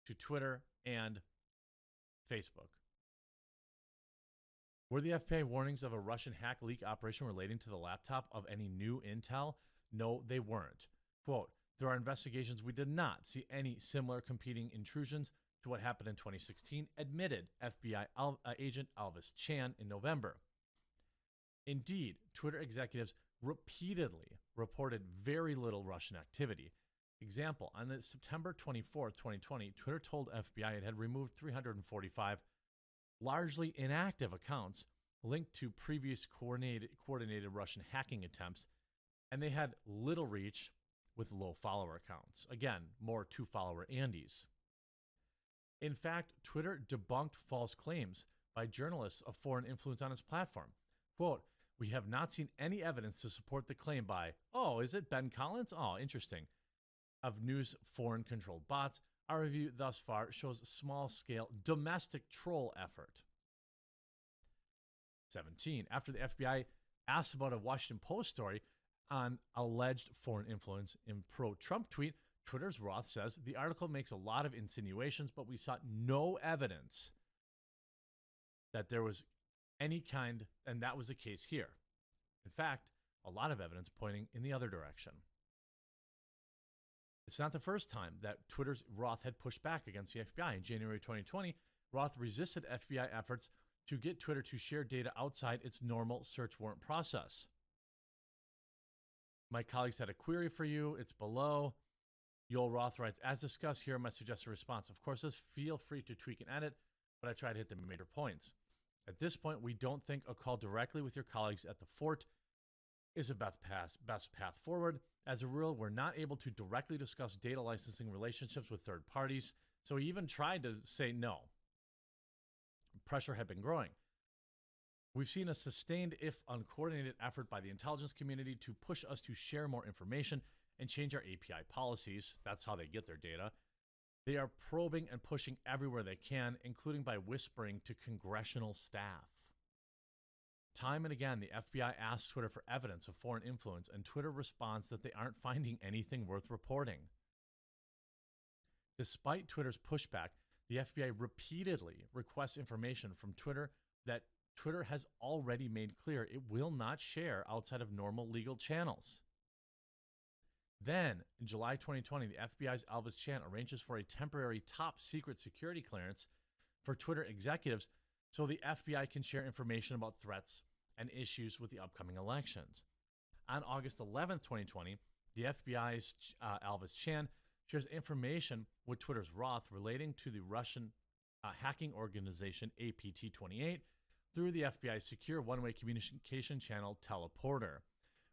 to Twitter and Facebook. Were the FBI warnings of a Russian hack leak operation relating to the laptop of any new intel? No, they weren't. Quote, through our investigations, we did not see any similar competing intrusions to what happened in 2016, admitted FBI agent Elvis Chan in November. Indeed, Twitter executives repeatedly reported very little Russian activity. Example, on the September 24th, 2020, Twitter told FBI it had removed 345 largely inactive accounts linked to previous coordinated Russian hacking attempts, and they had little reach with low follower accounts. Again, more two-follower Andes. In fact, Twitter debunked false claims by journalists of foreign influence on its platform. Quote, we have not seen any evidence to support the claim by, oh, is it Ben Collins? Oh, interesting, of news foreign-controlled bots. Our review thus far shows a small-scale domestic troll effort. 17. After the FBI asked about a Washington Post story on alleged foreign influence in pro-Trump tweet, Twitter's Roth says the article makes a lot of insinuations, but we saw no evidence that there was any kind, and that was the case here. In fact, a lot of evidence pointing in the other direction. It's not the first time that Twitter's Roth had pushed back against the FBI. In January 2020, Roth resisted FBI efforts to get Twitter to share data outside its normal search warrant process. My colleagues had a query for you. It's below. Yoel Roth writes, as discussed here, my suggested response. Of course, just feel free to tweak and edit, but I try to hit the major points. At this point, we don't think a call directly with your colleagues at the fort is a best path forward. As a rule, we're not able to directly discuss data licensing relationships with third parties, so he even tried to say no. Pressure had been growing. We've seen a sustained, if uncoordinated, effort by the intelligence community to push us to share more information and change our API policies. That's how they get their data. They are probing and pushing everywhere they can, including by whispering to congressional staff. Time and again, the FBI asks Twitter for evidence of foreign influence, and Twitter responds that they aren't finding anything worth reporting. Despite Twitter's pushback, the FBI repeatedly requests information from Twitter that Twitter has already made clear it will not share outside of normal legal channels. Then, in July 2020, the FBI's Elvis Chan arranges for a temporary top secret security clearance for Twitter executives so the FBI can share information about threats and issues with the upcoming elections. On August 11th, 2020, the FBI's Elvis Chan shares information with Twitter's Roth relating to the Russian hacking organization APT28 through the FBI's secure one-way communication channel Teleporter.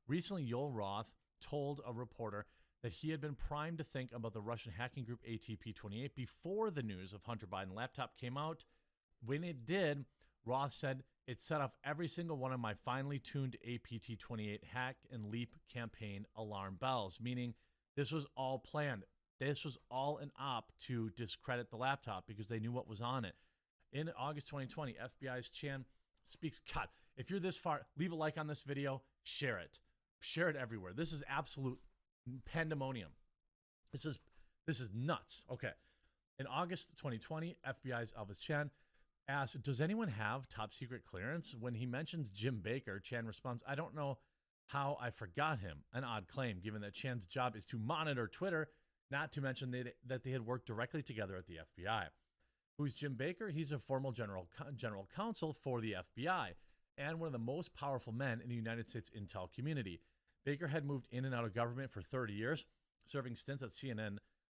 Recently, Yoel Roth told a reporter that he had been primed to think about the Russian hacking group ATP28 before the news of Hunter Biden laptop came out. When it did, Roth said it set off every single one of my finely tuned APT28 hack and leap campaign alarm bells, meaning this was all planned. This was all an op to discredit the laptop because they knew what was on it. In August 2020, FBI's Chan speaks. God, if you're this far, leave a like on this video, share it. Share it everywhere. This is absolute pandemonium. This is nuts. Okay. In August 2020, FBI's Elvis Chan asked, does anyone have top secret clearance? When he mentions Jim Baker, Chan responds, I don't know how I forgot him. An odd claim, given that Chan's job is to monitor Twitter, not to mention that they had worked directly together at the FBI. Who's Jim Baker? He's a former general counsel for the FBI and one of the most powerful men in the United States intel community. Baker had moved in and out of government for 30 years, serving stints at CNN,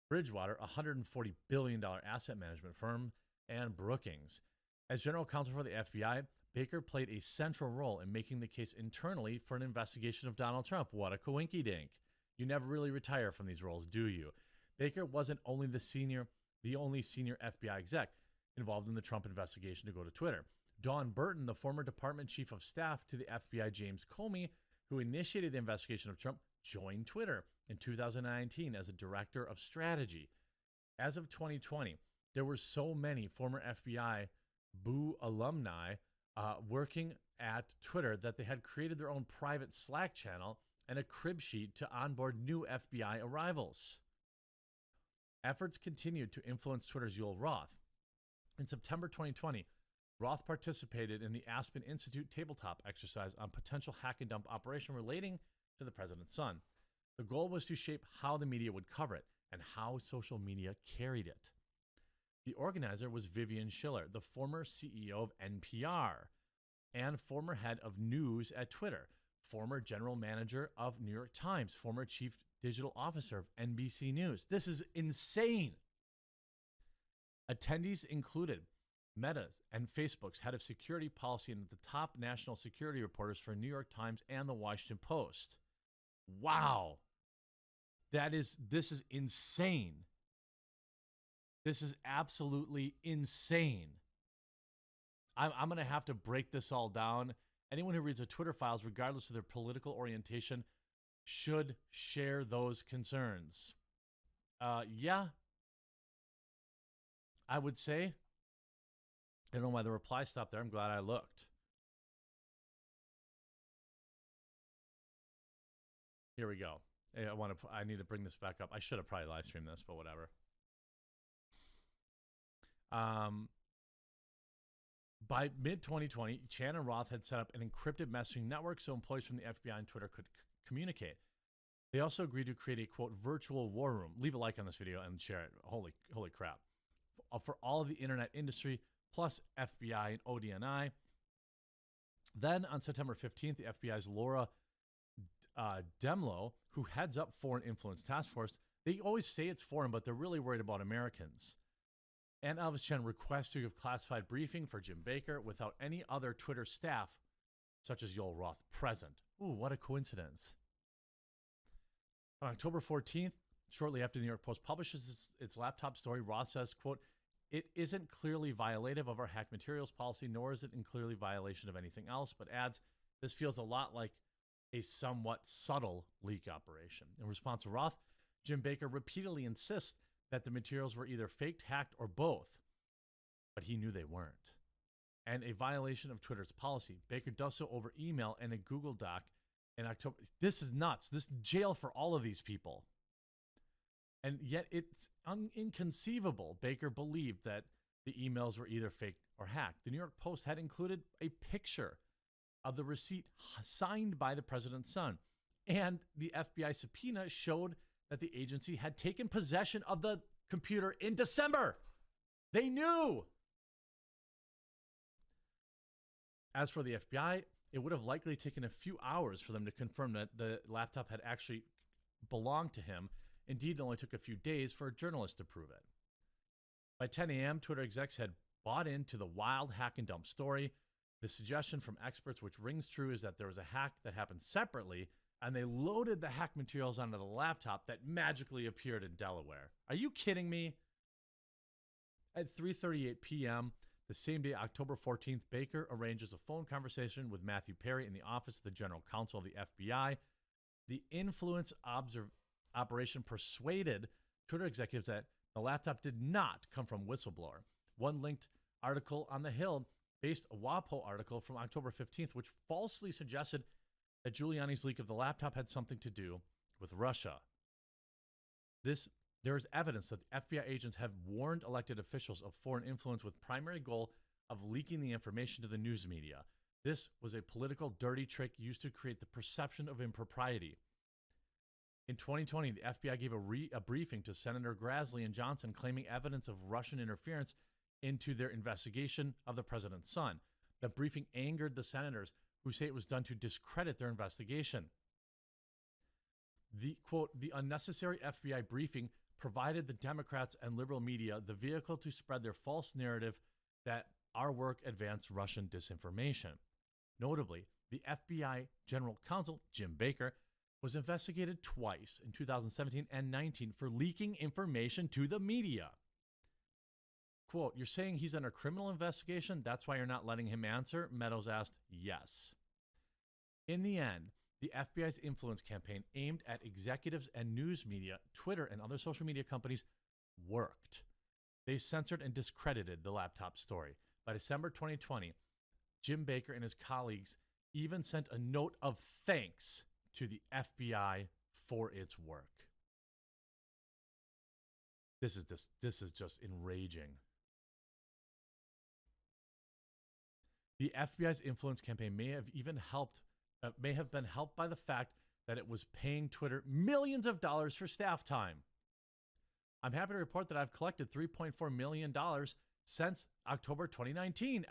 Bridgewater, a $140 billion asset management firm, and Brookings. As general counsel for the FBI, Baker played a central role in making the case internally for an investigation of Donald Trump. What a coinky-dink. You never really retire from these roles, do you? Baker wasn't only the only senior FBI exec involved in the Trump investigation to go to Twitter. Don Burton, the former department chief of staff to the FBI James Comey, who initiated the investigation of Trump, joined Twitter in 2019 as a director of strategy. As of 2020, there were so many former FBI Boo alumni working at Twitter that they had created their own private Slack channel and a crib sheet to onboard new FBI arrivals. Efforts continued to influence Twitter's Yoel Roth. In September 2020, Roth participated in the Aspen Institute tabletop exercise on potential hack and dump operation relating to the president's son. The goal was to shape how the media would cover it and how social media carried it. The organizer was Vivian Schiller, the former CEO of NPR and former head of news at Twitter, former general manager of New York Times, former chief digital officer of NBC News. This is insane. Attendees included Meta's and Facebook's head of security policy and the top national security reporters for New York Times and the Washington Post. Wow. This is insane. This is absolutely insane. I'm going to have to break this all down. Anyone who reads the Twitter files, regardless of their political orientation, should share those concerns. Yeah, I would say. I don't know why the reply stopped there. I'm glad I looked. Here we go. I need to bring this back up. I should have probably live streamed this, but whatever. By mid-2020, Chan and Roth had set up an encrypted messaging network so employees from the FBI and Twitter could communicate. They also agreed to create a, quote, virtual war room. Leave a like on this video and share it. Holy crap. For all of the internet industry, plus FBI and ODNI. Then on September 15th, the FBI's Laura Demlow, who heads up Foreign Influence Task Force, they always say it's foreign, but they're really worried about Americans. And Elvis Chen requests to give classified briefing for Jim Baker without any other Twitter staff, such as Yoel Roth, present. Ooh, what a coincidence. On October 14th, shortly after the New York Post publishes its laptop story, Roth says, quote, "It isn't clearly violative of our hacked materials policy, nor is it in clearly violation of anything else," but adds, "This feels a lot like a somewhat subtle leak operation." In response to Roth, Jim Baker repeatedly insists that the materials were either faked, hacked, or both, but he knew they weren't. And a violation of Twitter's policy. Baker does so over email and a Google Doc in October. This is nuts. This jail for all of these people. And yet it's inconceivable. Baker believed that the emails were either faked or hacked. The New York Post had included a picture of the receipt signed by the president's son. And the FBI subpoena showed that the agency had taken possession of the computer in December. They knew. As for the FBI, it would have likely taken a few hours for them to confirm that the laptop had actually belonged to him. Indeed, it only took a few days for a journalist to prove it. By 10 a.m., Twitter execs had bought into the wild hack and dump story. The suggestion from experts, which rings true, is that there was a hack that happened separately, and they loaded the hack materials onto the laptop that magically appeared in Delaware. Are you kidding me? At 3:38 p.m., the same day, October 14th, Baker arranges a phone conversation with Matthew Perry in the office of the general counsel of the FBI. The influence operation persuaded Twitter executives that the laptop did not come from whistleblower. One linked article on The Hill based a WAPO article from October 15th, which falsely suggested that Giuliani's leak of the laptop had something to do with Russia. There is evidence that the FBI agents have warned elected officials of foreign influence with primary goal of leaking the information to the news media. This was a political dirty trick used to create the perception of impropriety. In 2020, the FBI gave a briefing to Senator Grassley and Johnson claiming evidence of Russian interference into their investigation of the president's son. The briefing angered the senators, who say it was done to discredit their investigation. The, quote, "the unnecessary FBI briefing provided the Democrats and liberal media the vehicle to spread their false narrative that our work advanced Russian disinformation." Notably, the FBI General Counsel, Jim Baker, was investigated twice in 2017 and 19 for leaking information to the media. Quote, "You're saying he's under criminal investigation? That's why you're not letting him answer?" Meadows asked. Yes. In the end, the FBI's influence campaign aimed at executives and news media, Twitter, and other social media companies worked. They censored and discredited the laptop story. By December 2020, Jim Baker and his colleagues even sent a note of thanks to the FBI for its work. This is just enraging. The FBI's influence campaign may have been helped by the fact that it was paying Twitter millions of dollars for staff time. I'm happy to report that I've collected $3.4 million since October 2019, !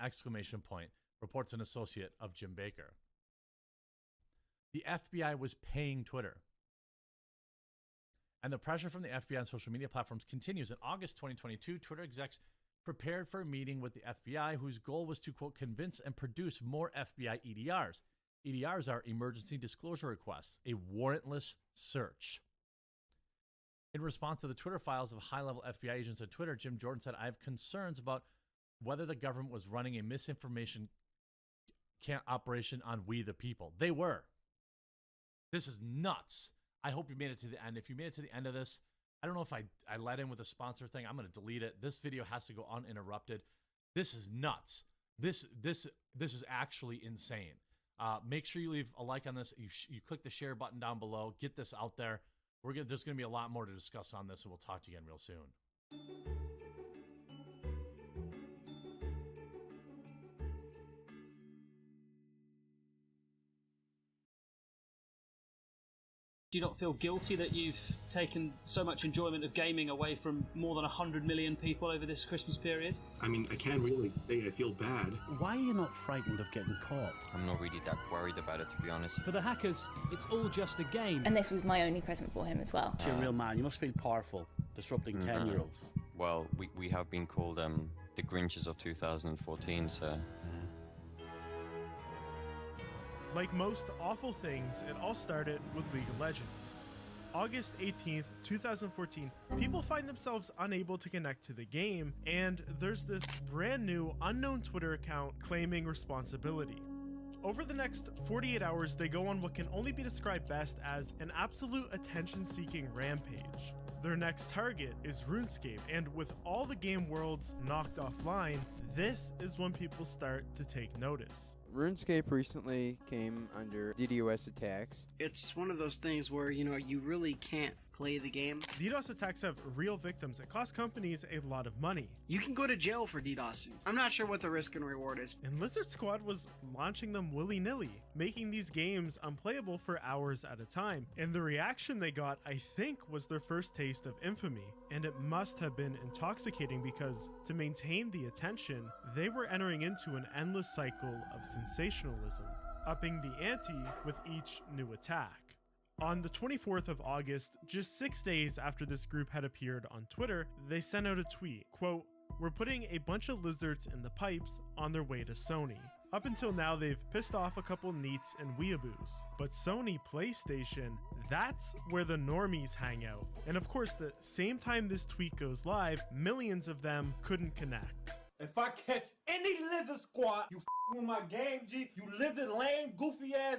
Reports an associate of Jim Baker. The FBI was paying Twitter. And the pressure from the FBI on social media platforms continues. In August 2022, Twitter execs prepared for a meeting with the FBI whose goal was to, quote, convince and produce more FBI EDRs. EDRs are emergency disclosure requests, a warrantless search. In response to the Twitter files of high-level FBI agents at Twitter, Jim Jordan said, I have concerns about whether the government was running a misinformation operation on we the people. They were. This is nuts. I hope you made it to the end. If you made it to the end of this, I don't know if I let in with a sponsor thing. I'm going to delete it. This video has to go uninterrupted. This is nuts. This is actually insane. Make sure you leave a like on this. You click the share button down below. Get this out there. There's going to be a lot more to discuss on this, and we'll talk to you again real soon. Do you not feel guilty that you've taken so much enjoyment of gaming away from more than 100 million people over this Christmas period? I mean, I can't really say I feel bad. Why are you not frightened of getting caught? I'm not really that worried about it, to be honest. For the hackers, it's all just a game. And this was my only present for him as well. You're a real man. You must feel powerful, disrupting 10-year-olds. Well, we have been called the Grinches of 2014, so... Like most awful things, it all started with League of Legends. August 18th, 2014, people find themselves unable to connect to the game, and there's this brand new unknown Twitter account claiming responsibility. Over the next 48 hours, they go on what can only be described best as an absolute attention-seeking rampage. Their next target is RuneScape, and with all the game worlds knocked offline, this is when people start to take notice. RuneScape recently came under DDoS attacks. It's one of those things where, you really can't play the game. DDoS attacks have real victims that cost companies a lot of money. You can go to jail for DDoSing. I'm not sure what the risk and reward is. And Lizard Squad was launching them willy-nilly, making these games unplayable for hours at a time. And the reaction they got, I think, was their first taste of infamy. And it must have been intoxicating because, to maintain the attention, they were entering into an endless cycle of sensationalism, upping the ante with each new attack. On the 24th of August, just 6 days after this group had appeared on Twitter, they sent out a tweet, quote, "We're putting a bunch of lizards in the pipes on their way to Sony." Up until now, they've pissed off a couple neets and weeaboos, but Sony PlayStation, that's where the normies hang out. And of course, the same time this tweet goes live, millions of them couldn't connect. If I catch any Lizard Squad, you with my game, G, you lizard lame, goofy ass.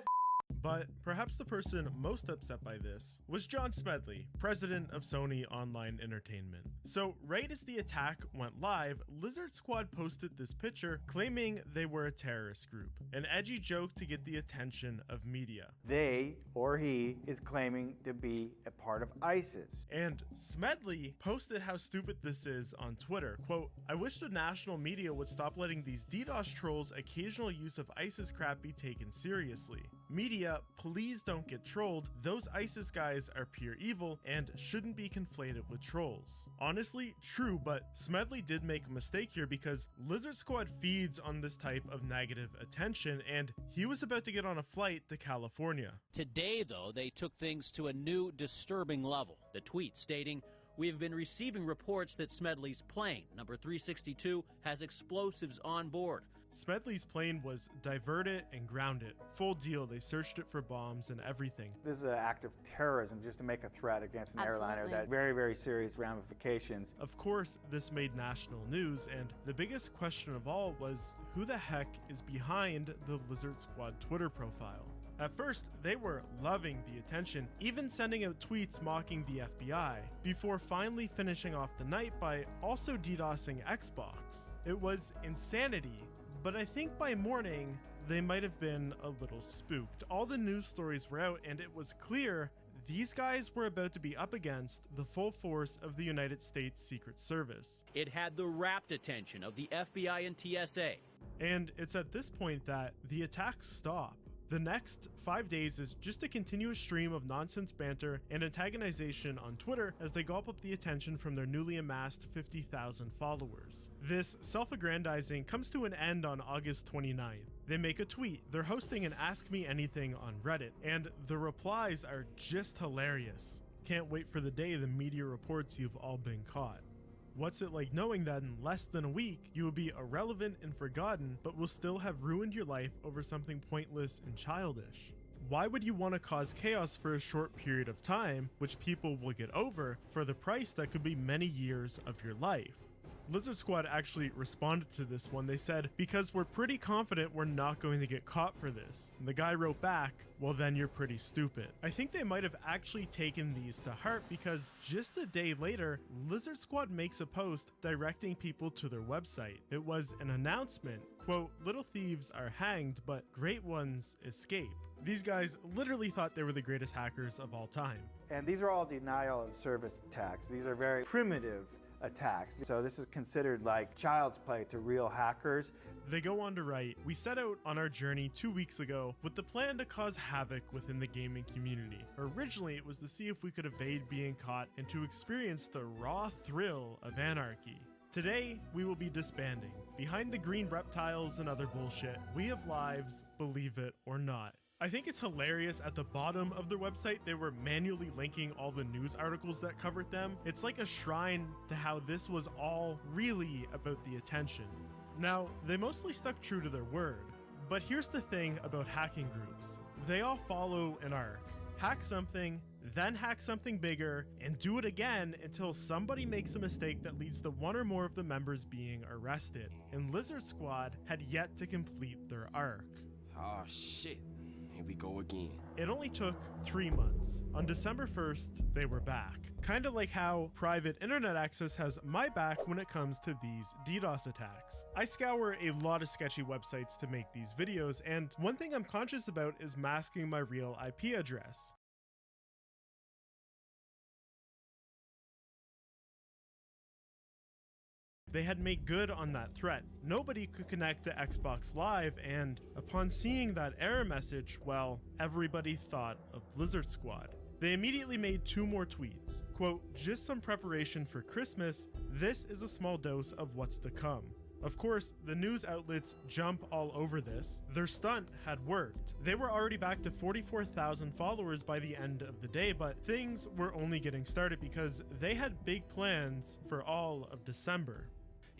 But perhaps the person most upset by this was John Smedley, president of Sony Online Entertainment. So right as the attack went live, Lizard Squad posted this picture claiming they were a terrorist group, an edgy joke to get the attention of media. They, or he, is claiming to be a part of ISIS. And Smedley posted how stupid this is on Twitter. Quote, "I wish the national media would stop letting these DDoS trolls' occasional use of ISIS crap be taken seriously. Media, please don't get trolled. Those ISIS guys are pure evil and shouldn't be conflated with trolls." Honestly, true, but Smedley did make a mistake here because Lizard Squad feeds on this type of negative attention, and he was about to get on a flight to California. Today, though, they took things to a new disturbing level. The tweet stating, "We have been receiving reports that Smedley's plane, number 362, has explosives on board." Smedley's plane was diverted and grounded. Full deal, they searched it for bombs and everything. This is an act of terrorism just to make a threat against an airliner that very, very serious ramifications. Of course, this made national news, and the biggest question of all was who the heck is behind the Lizard Squad Twitter profile? At first, they were loving the attention, even sending out tweets mocking the FBI, before finally finishing off the night by also DDoSing Xbox. It was insanity. But I think by morning, they might have been a little spooked. All the news stories were out, and it was clear these guys were about to be up against the full force of the United States Secret Service. It had the rapt attention of the FBI and TSA. And it's at this point that the attacks stop. The next 5 days is just a continuous stream of nonsense banter and antagonization on Twitter as they gulp up the attention from their newly amassed 50,000 followers. This self-aggrandizing comes to an end on August 29th. They make a tweet, they're hosting an Ask Me Anything on Reddit, and the replies are just hilarious. Can't wait for the day the media reports you've all been caught. What's it like knowing that in less than a week, you will be irrelevant and forgotten, but will still have ruined your life over something pointless and childish? Why would you want to cause chaos for a short period of time, which people will get over, for the price that could be many years of your life? Lizard Squad actually responded to this one. They said, because we're pretty confident we're not going to get caught for this. And the guy wrote back, well then you're pretty stupid. I think they might have actually taken these to heart because just a day later, Lizard Squad makes a post directing people to their website. It was an announcement, quote, little thieves are hanged, but great ones escape. These guys literally thought they were the greatest hackers of all time. And these are all denial of service attacks. These are very primitive attacks. So this is considered like child's play to real hackers. They go on to write, we set out on our journey 2 weeks ago with the plan to cause havoc within the gaming community. Originally, it was to see if we could evade being caught and to experience the raw thrill of anarchy. Today, we will be disbanding. Behind the green reptiles and other bullshit, we have lives, believe it or not. I think it's hilarious at the bottom of their website, they were manually linking all the news articles that covered them. It's like a shrine to how this was all really about the attention. Now, they mostly stuck true to their word, but here's the thing about hacking groups. They all follow an arc. Hack something, then hack something bigger, and do it again until somebody makes a mistake that leads to one or more of the members being arrested. And Lizard Squad had yet to complete their arc. Oh shit. Here we go again. It only took 3 months. On December 1st, they were back. Kinda like how private internet access has my back when it comes to these DDoS attacks. I scour a lot of sketchy websites to make these videos, and one thing I'm conscious about is masking my real IP address. They had made good on that threat. Nobody could connect to Xbox Live, and upon seeing that error message, well, everybody thought of Lizard Squad. They immediately made 2 more tweets. Quote, just some preparation for Christmas, this is a small dose of what's to come. Of course, the news outlets jump all over this. Their stunt had worked. They were already back to 44,000 followers by the end of the day, but things were only getting started because they had big plans for all of December.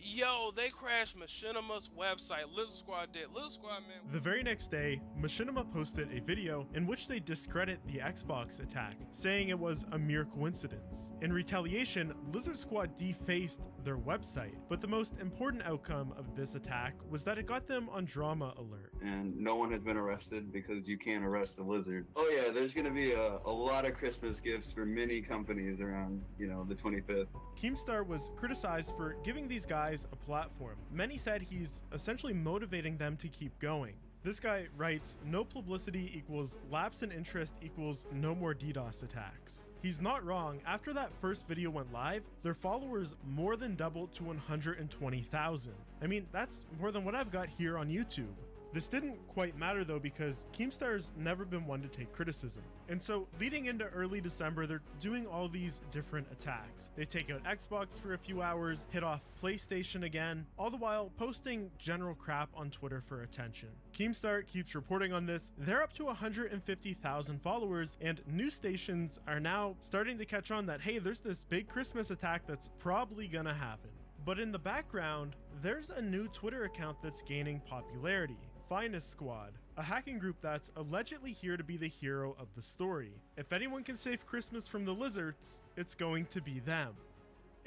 Yo, they crashed Machinima's website. Lizard Squad did. Lizard Squad, man. The very next day, Machinima posted a video in which they discredit the Xbox attack, saying it was a mere coincidence. In retaliation, Lizard Squad defaced their website, but the most important outcome of this attack was that it got them on drama alert. And no one has been arrested because you can't arrest a lizard. Oh yeah, there's gonna be a lot of Christmas gifts for many companies around, the 25th. Keemstar was criticized for giving these guys a platform. Many said he's essentially motivating them to keep going. This guy writes, no publicity equals lapse in interest equals no more DDoS attacks. He's not wrong. After that first video went live, their followers more than doubled to 120,000. I mean, that's more than what I've got here on YouTube. This didn't quite matter though because Keemstar's never been one to take criticism. And so leading into early December, they're doing all these different attacks. They take out Xbox for a few hours, hit off PlayStation again, all the while posting general crap on Twitter for attention. Keemstar keeps reporting on this. They're up to 150,000 followers, and news stations are now starting to catch on that, hey, there's this big Christmas attack that's probably gonna happen. But in the background, there's a new Twitter account that's gaining popularity. Finest Squad, a hacking group that's allegedly here to be the hero of the story. If anyone can save Christmas from the lizards, it's going to be them.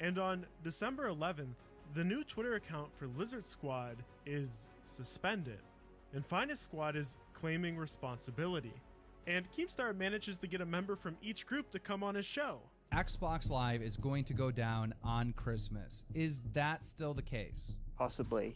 And on December 11th, the new Twitter account for Lizard Squad is suspended, and Finest Squad is claiming responsibility. And Keemstar manages to get a member from each group to come on his show. Xbox Live is going to go down on Christmas. Is that still the case? Possibly.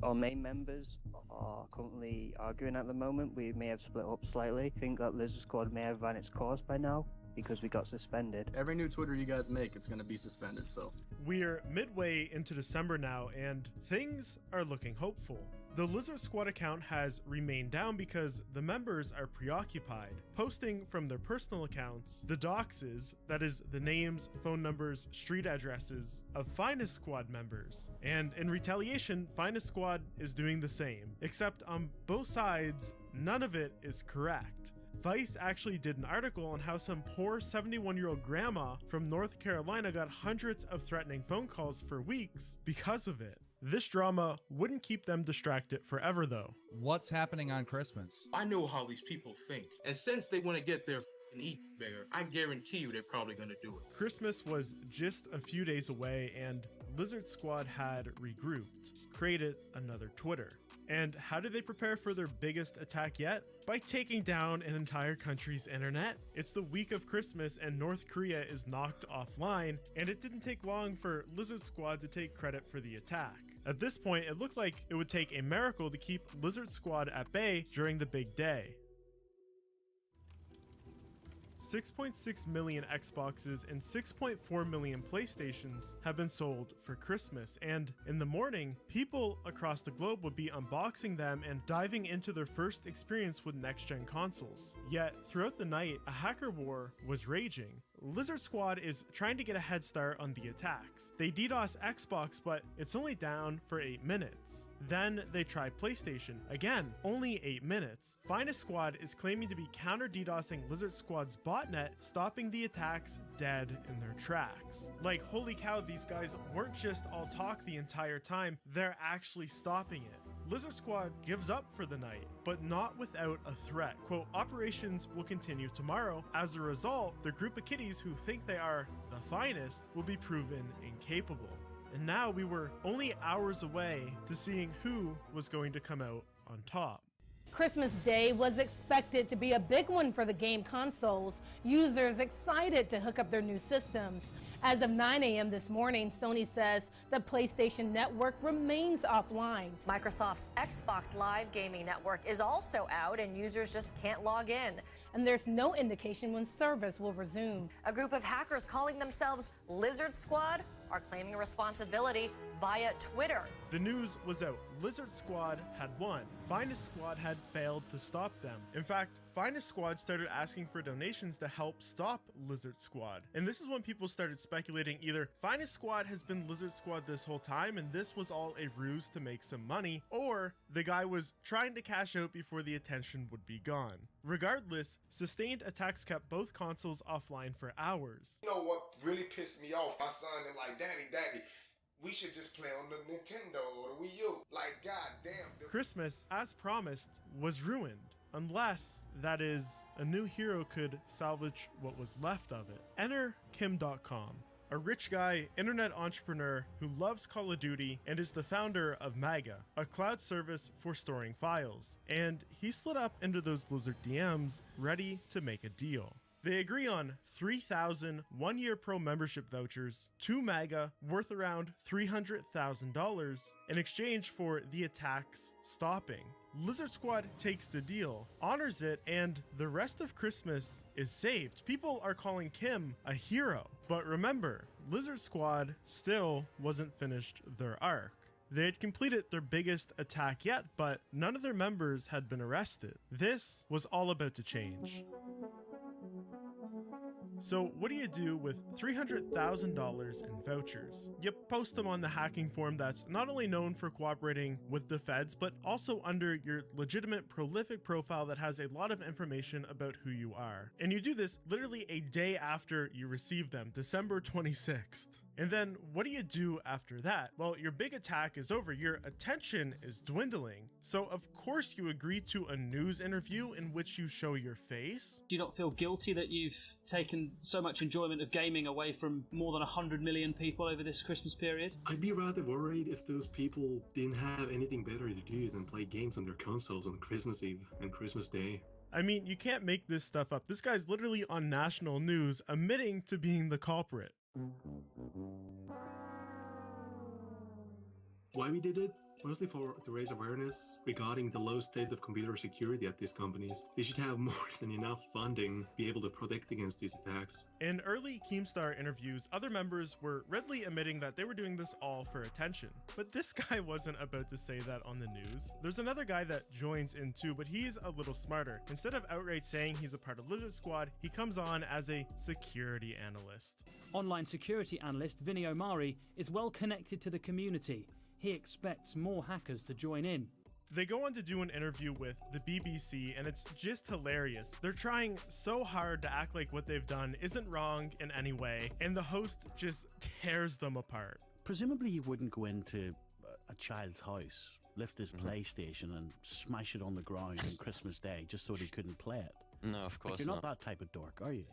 Our main members are currently arguing at the moment. We may have split up slightly. I think that Lizard Squad may have ran its course by now. because we got suspended. Every new Twitter you guys make, it's going to be suspended, so. We're midway into December now, and things are looking hopeful. The Lizard Squad account has remained down because the members are preoccupied, posting from their personal accounts the doxes, that is, the names, phone numbers, street addresses of Finest Squad members. And in retaliation, Finest Squad is doing the same, except on both sides, none of it is correct. Vice actually did an article on how some poor 71-year-old grandma from North Carolina got hundreds of threatening phone calls for weeks because of it. This drama wouldn't keep them distracted forever though. What's happening on Christmas? I know how these people think, and since they want to get their eat bigger, I guarantee you they're probably going to do it. Christmas was just a few days away, and Lizard Squad had regrouped, created another Twitter. And how did they prepare for their biggest attack yet? By taking down an entire country's internet. It's the week of Christmas and North Korea is knocked offline, and it didn't take long for Lizard Squad to take credit for the attack. At this point, it looked like it would take a miracle to keep Lizard Squad at bay during the big day. 6.6 million Xboxes and 6.4 million PlayStations have been sold for Christmas, and in the morning, people across the globe would be unboxing them and diving into their first experience with next-gen consoles. Yet, throughout the night, a hacker war was raging. Lizard Squad is trying to get a head start on the attacks. They DDoS Xbox, but it's only down for 8 minutes. Then they try PlayStation. Again, only 8 minutes. Finest Squad is claiming to be counter DDoSing Lizard Squad's botnet, stopping the attacks dead in their tracks. Like, holy cow, these guys weren't just all talk the entire time, they're actually stopping it. Lizard Squad gives up for the night, but not without a threat. Quote, operations will continue tomorrow. As a result, the group of kiddies who think they are the finest will be proven incapable. And now we were only hours away to seeing who was going to come out on top. Christmas Day was expected to be a big one for the game consoles. Users excited to hook up their new systems. As of 9 a.m. this morning, Sony says the PlayStation Network remains offline. Microsoft's Xbox Live gaming network is also out and users just can't log in. And there's no indication when service will resume. A group of hackers calling themselves Lizard Squad are claiming responsibility via Twitter. The news was out. Lizard Squad had won. Finest Squad had failed to stop them. In fact, Finest Squad started asking for donations to help stop Lizard Squad. And this is when people started speculating either Finest Squad has been Lizard Squad this whole time and this was all a ruse to make some money, or the guy was trying to cash out before the attention would be gone. Regardless, sustained attacks kept both consoles offline for hours. You know what really pissed me off? My son, they're like, Daddy, we should just play on the Nintendo or the Wii U. Like, goddamn. Christmas, as promised, was ruined. Unless, that is, a new hero could salvage what was left of it. Enter Kim.com, a rich guy, internet entrepreneur who loves Call of Duty and is the founder of Maga, a cloud service for storing files. And he slid up into those Lizard DMs, ready to make a deal. They agree on 3,000 one-year pro membership vouchers to Maga worth around $300,000 in exchange for the attacks stopping. Lizard Squad takes the deal, honors it, and the rest of Christmas is saved. People are calling Kim a hero. But remember, Lizard Squad still wasn't finished their arc. They had completed their biggest attack yet, but none of their members had been arrested. This was all about to change. So what do you do with $300,000 in vouchers? You post them on the hacking forum that's not only known for cooperating with the feds, but also under your legitimate prolific profile that has a lot of information about who you are. And you do this literally a day after you receive them, December 26th. And then what do you do after that? Well, your big attack is over, your attention is dwindling. So of course you agree to a news interview in which you show your face. Do you not feel guilty that you've taken so much enjoyment of gaming away from more than 100 million people over this Christmas period? I'd be rather worried if those people didn't have anything better to do than play games on their consoles on Christmas Eve and Christmas Day. I mean, you can't make this stuff up. This guy's literally on national news admitting to being the culprit. 'Cause I know what really pays me off. My son, them like, Daddy, we should just play on the Nintendo or the Wii U. Like, goddamn. Kim.com, a rich guy, internet entrepreneur who loves Call of Duty and is the founder of Maga, a cloud service for storing files. And he slid up into those Lizard DMs, ready to make a deal. So of course you agree to a news interview in which you show your face. Why we did it? Mostly to raise awareness regarding the low state of computer security at these companies. They should have more than enough funding to be able to protect against these attacks. In early Keemstar interviews, other members were readily admitting that they were doing this all for attention. But this guy wasn't about to say that on the news. There's another guy that joins in too, but he's a little smarter. Instead of outright saying he's a part of Lizard Squad, he comes on as a security analyst. Online security analyst Vinny Omari is well connected to the community. He expects more hackers to join in. They go on to do an interview with the BBC, and it's just hilarious. They're trying so hard to act like what they've done isn't wrong in any way, and the host just tears them apart. Presumably you wouldn't go into a child's house, lift his PlayStation and smash it on the ground on Christmas Day just so they couldn't play it. No, of course You're not not. that type of dork, are you?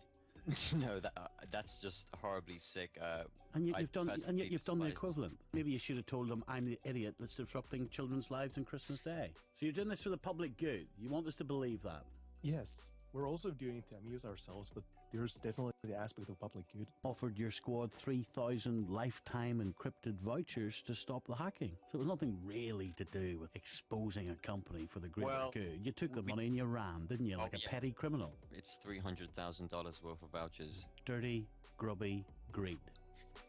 No, that's just horribly sick. And yet I you've done personally the despise- equivalent. Maybe you should have told them, I'm the idiot that's disrupting children's lives on Christmas Day. So you're doing this for the public good. You want us to believe that. Yes, we're also doing it to amuse ourselves, but there's definitely the aspect of public good. Offered your squad 3,000 lifetime encrypted vouchers to stop the hacking. So it was nothing really to do with exposing a company for the greater good. You took the money and you ran, didn't you, like a petty criminal? It's $300,000 worth of vouchers. Dirty, grubby greed.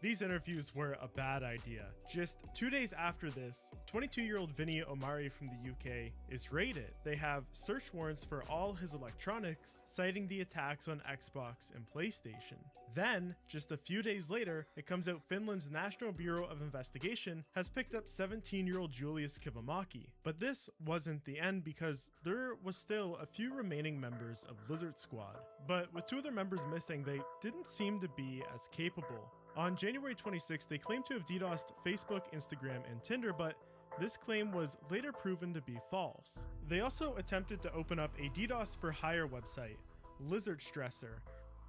These interviews were a bad idea. Just 2 days after this, 22-year-old Vinny Omari from the UK is raided. They have search warrants for all his electronics, citing the attacks on Xbox and PlayStation. Then, just a few days later, it comes out Finland's National Bureau of Investigation has picked up 17-year-old Julius Kivimaki. But this wasn't the end, because there was still a few remaining members of Lizard Squad. But with 2 other members missing, they didn't seem to be as capable. On January 26th, they claimed to have DDoSed Facebook, Instagram, and Tinder, but this claim was later proven to be false. They also attempted to open up a DDoS for hire website, Lizard Stressor,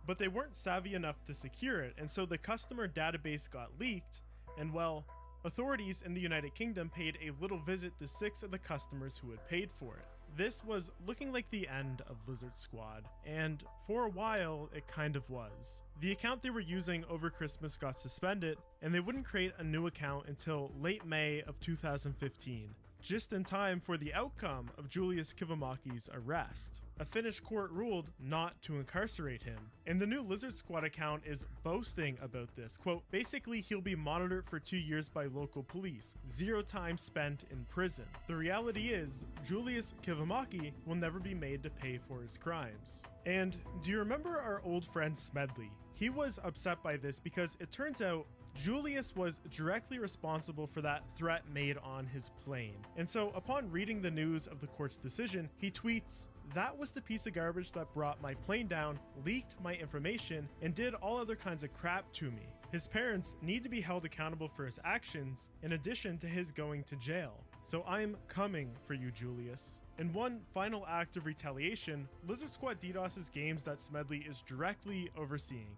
but they weren't savvy enough to secure it, and so the customer database got leaked, and well, authorities in the United Kingdom paid a little visit to 6 of the customers who had paid for it. This was looking like the end of Lizard Squad, and for a while, it kind of was. The account they were using over Christmas got suspended, and they wouldn't create a new account until late May of 2015, just in time for the outcome of Julius Kivimaki's arrest. A Finnish court ruled not to incarcerate him, and the new Lizard Squad account is boasting about this. Quote, basically he'll be monitored for 2 years by local police, 0 time spent in prison. The reality is, Julius Kivimaki will never be made to pay for his crimes. And do you remember our old friend Smedley? He was upset by this because it turns out Julius was directly responsible for that threat made on his plane. And so upon reading the news of the court's decision, he tweets, "That was the piece of garbage that brought my plane down, leaked my information, and did all other kinds of crap to me. His parents need to be held accountable for his actions, in addition to his going to jail. So I'm coming for you, Julius." In one final act of retaliation, Lizard Squad DDoSes games that Smedley is directly overseeing.